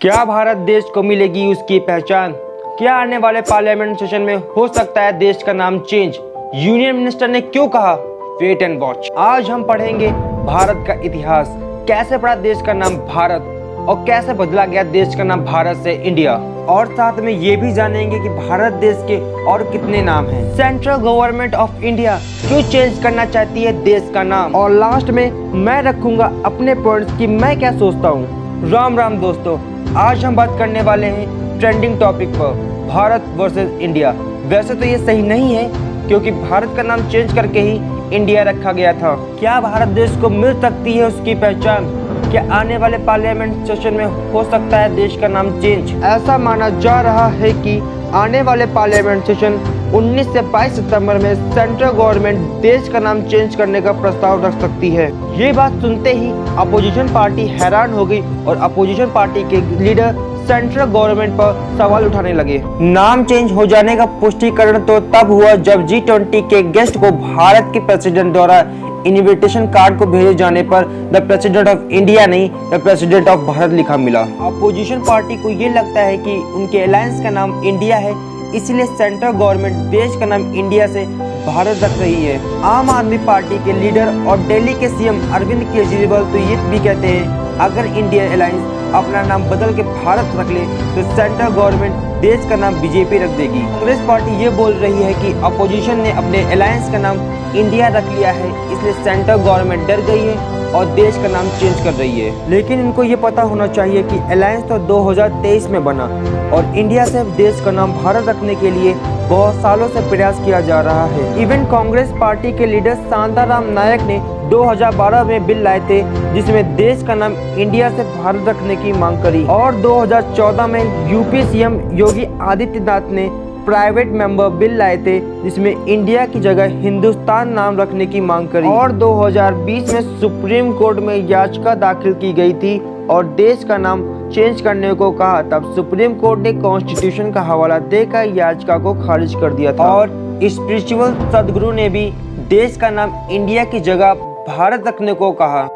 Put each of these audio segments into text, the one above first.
क्या भारत देश को मिलेगी उसकी पहचान? क्या आने वाले पार्लियामेंट सेशन में हो सकता है देश का नाम चेंज? यूनियन मिनिस्टर ने क्यों कहा? Wait and watch. आज हम पढ़ेंगे भारत का इतिहास, कैसे पड़ा देश का नाम भारत और कैसे बदला गया देश का नाम भारत से इंडिया। और साथ में ये भी जानेंगे कि भारत देश के और कितने नाम हैं। सेंट्रल गवर्नमेंट ऑफ इंडिया क्यों चेंज करना चाहती है देश का नाम। और लास्ट में मैं रखूंगा अपने पॉइंट्स कि मैं क्या सोचता हूँ। राम राम दोस्तों, आज हम बात करने वाले हैं ट्रेंडिंग टॉपिक पर, भारत वर्सेस इंडिया। वैसे तो ये सही नहीं है क्योंकि भारत का नाम चेंज करके ही इंडिया रखा गया था। क्या भारत देश को मिल सकती है उसकी पहचान? क्या आने वाले पार्लियामेंट सेशन में हो सकता है देश का नाम चेंज? ऐसा माना जा रहा है कि आने वाले पार्लियामेंट सेशन 19 से 22 सितंबर में सेंट्रल गवर्नमेंट देश का नाम चेंज करने का प्रस्ताव रख सकती है। ये बात सुनते ही अपोजिशन पार्टी हैरान हो गई और अपोजिशन पार्टी के लीडर सेंट्रल गवर्नमेंट पर सवाल उठाने लगे। नाम चेंज हो जाने का पुष्टिकरण तो तब हुआ जब G20 के गेस्ट को भारत के प्रेसिडेंट द्वारा इनविटेशन कार्ड को भेजे जाने पर द प्रेसिडेंट ऑफ इंडिया नहीं, द प्रेसिडेंट ऑफ भारत लिखा मिला। अपोजिशन पार्टी को ये लगता है कि उनके अलायंस का नाम इंडिया है, इसलिए सेंट्रल गवर्नमेंट देश का नाम इंडिया से भारत रख रही है। आम आदमी पार्टी के लीडर और दिल्ली के सीएम अरविंद केजरीवाल तो ये भी कहते हैं अगर इंडिया अलायंस अपना नाम बदल के भारत रख ले तो सेंट्रल गवर्नमेंट देश का नाम बीजेपी रख देगी। कांग्रेस पार्टी ये बोल रही है कि अपोजिशन ने अपने अलायंस का नाम इंडिया रख लिया है, इसलिए सेंट्रल गवर्नमेंट डर गई है और देश का नाम चेंज कर रही है। लेकिन इनको ये पता होना चाहिए कि अलायंस तो 2023 में बना और इंडिया से देश का नाम भारत रखने के लिए बहुत सालों से प्रयास किया जा रहा है। इवन कांग्रेस पार्टी के लीडर शांताराम नायक ने 2012 में बिल लाए थे जिसमें देश का नाम इंडिया से भारत रखने की मांग करी और 2014 में यूपी सीएम योगी आदित्यनाथ ने प्राइवेट मेंबर बिल लाए थे जिसमें इंडिया की जगह हिंदुस्तान नाम रखने की मांग करी और 2020 में सुप्रीम कोर्ट में याचिका दाखिल की गई थी और देश का नाम चेंज करने को कहा। तब सुप्रीम कोर्ट ने कॉन्स्टिट्यूशन का हवाला देकर याचिका को खारिज कर दिया था और स्पिरिचुअल सदगुरु ने भी देश का नाम इंडिया की जगह भारत रखने को कहा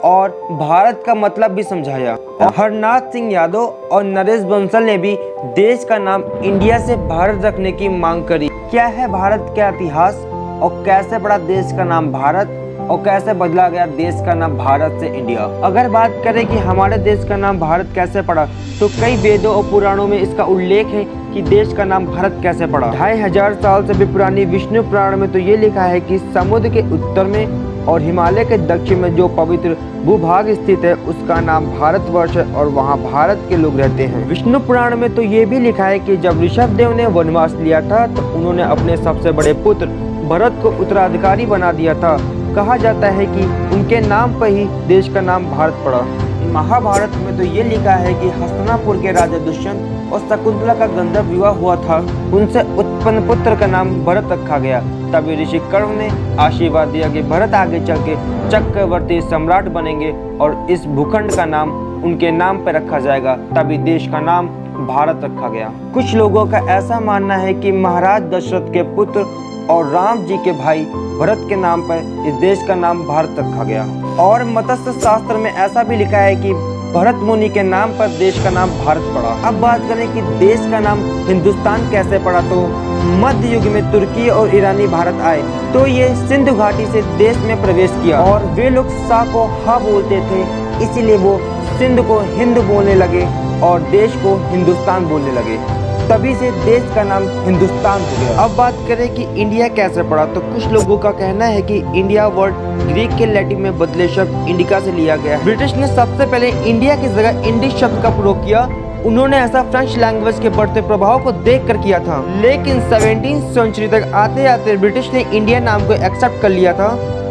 और भारत का मतलब भी समझाया। हरनाथ सिंह यादव और नरेश बंसल ने भी देश का नाम इंडिया से भारत रखने की मांग करी। क्या है भारत का इतिहास और कैसे पड़ा देश का नाम भारत और कैसे बदला गया देश का नाम भारत से इंडिया? अगर बात करें कि हमारे देश का नाम भारत कैसे पड़ा तो कई वेदों और पुराणों में इसका उल्लेख है कि देश का नाम भारत कैसे पड़ा। 2500 साल से भी पुरानी विष्णु पुराण में तो ये लिखा है कि समुद्र के उत्तर में और हिमालय के दक्षिण में जो पवित्र भूभाग स्थित है उसका नाम भारतवर्ष है और वहाँ भारत के लोग रहते हैं। विष्णु पुराण में तो ये भी लिखा है कि जब ऋषभ देव ने वनवास लिया था तो उन्होंने अपने सबसे बड़े पुत्र भरत को उत्तराधिकारी बना दिया था। कहा जाता है कि उनके नाम पर ही देश का नाम भारत पड़ा। महाभारत में तो ये लिखा है कि हस्तिनापुर के राजा दुष्यंत और शकुंतला का गंधर्व विवाह हुआ था, उनसे उत्पन्न पुत्र का नाम भरत रखा गया। तभी ऋषि कर्ण ने आशीर्वाद दिया कि भरत आगे चल के चक्रवर्ती सम्राट बनेंगे और इस भूखंड का नाम उनके नाम पर रखा जाएगा, तभी देश का नाम भारत रखा गया। कुछ लोगों का ऐसा मानना है कि महाराज दशरथ के पुत्र और राम जी के भाई भरत के नाम पर इस देश का नाम भारत रखा गया। और मत्स्य शास्त्र में ऐसा भी लिखा है कि भरत मुनि के नाम पर देश का नाम भारत पड़ा। अब बात करें कि देश का नाम हिंदुस्तान कैसे पड़ा तो मध्य युग में तुर्की और ईरानी भारत आए तो ये सिंधु घाटी से देश में प्रवेश किया और वे लोग सा को हा बोलते थे, इसीलिए वो सिंध को हिंद बोलने लगे और देश को हिंदुस्तान बोलने लगे, तभी से देश का नाम हिंदुस्तान हो गया। अब बात करें कि इंडिया कैसे पड़ा तो कुछ लोगों का कहना है कि इंडिया वर्ड ग्रीक के लैटिन में बदले शब्द इंडिका से लिया गया। ब्रिटिश ने सबसे पहले इंडिया की जगह इंडिश शब्द का प्रयोग किया। उन्होंने ऐसा फ्रेंच लैंग्वेज के बढ़ते प्रभाव को देखकर किया था, लेकिन 17वीं सेंचुरी तक आते आते ब्रिटिश ने इंडिया नाम को एक्सेप्ट कर लिया था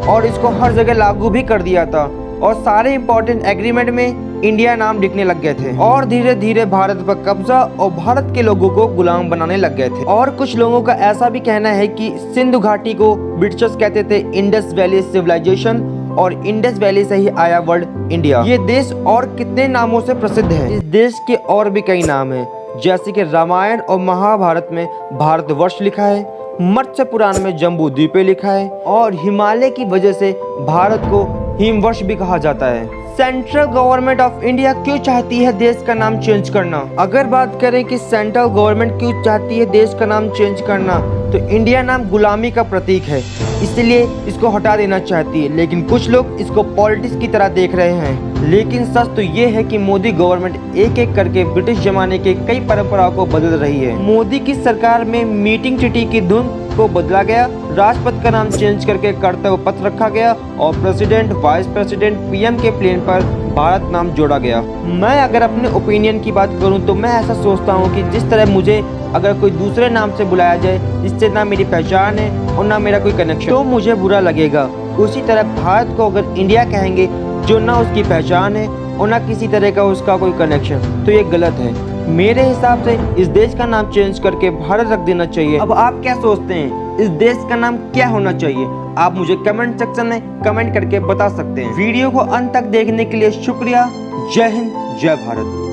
और इसको हर जगह लागू भी कर दिया था और सारे इम्पोर्टेंट एग्रीमेंट में इंडिया नाम लिखने लग गए थे और धीरे धीरे भारत पर कब्जा और भारत के लोगों को गुलाम बनाने लग गए थे। और कुछ लोगों का ऐसा भी कहना है कि सिंधु घाटी को ब्रिटिशर्स कहते थे इंडस वैली सिविलाइजेशन और इंडस वैली से ही आया वर्ड इंडिया। ये देश और कितने नामों से प्रसिद्ध है। इस देश के और भी कई नाम है, जैसे कि रामायण और महाभारत में भारतवर्ष लिखा है, मत्स्य पुराण में जम्बू द्वीपे लिखा है और हिमालय की वजह से भारत को हिमवर्ष भी कहा जाता है। सेंट्रल गवर्नमेंट ऑफ इंडिया क्यों चाहती है देश का नाम चेंज करना? अगर बात करें कि सेंट्रल गवर्नमेंट क्यों चाहती है देश का नाम चेंज करना, तो इंडिया नाम गुलामी का प्रतीक है, इसलिए इसको हटा देना चाहती है। लेकिन कुछ लोग इसको पॉलिटिक्स की तरह देख रहे हैं। लेकिन सच तो ये है कि मोदी गवर्नमेंट एक एक करके ब्रिटिश जमाने के कई परंपराओं को बदल रही है। मोदी की सरकार में मीटिंग चिट्ठी की धुन को बदला गया, राष्ट्रपति का नाम चेंज करके कर्तव्य पत्र रखा गया और प्रेसिडेंट, वाइस प्रेसिडेंट, पीएम के प्लेन पर भारत नाम जोड़ा गया। मैं अगर अपने ओपिनियन की बात करूं तो मैं ऐसा सोचता हूं कि जिस तरह मुझे अगर कोई दूसरे नाम से बुलाया जाए जिससे ना मेरी पहचान है और ना मेरा कोई कनेक्शन, तो मुझे बुरा लगेगा। उसी तरह भारत को अगर इंडिया कहेंगे जो ना उसकी पहचान है और ना किसी तरह का उसका कोई कनेक्शन, तो ये गलत है। मेरे हिसाब से इस देश का नाम चेंज करके भारत रख देना चाहिए। अब आप क्या सोचते हैं, इस देश का नाम क्या होना चाहिए? आप मुझे कमेंट सेक्शन में कमेंट करके बता सकते हैं। वीडियो को अंत तक देखने के लिए शुक्रिया। जय हिंद, जय भारत।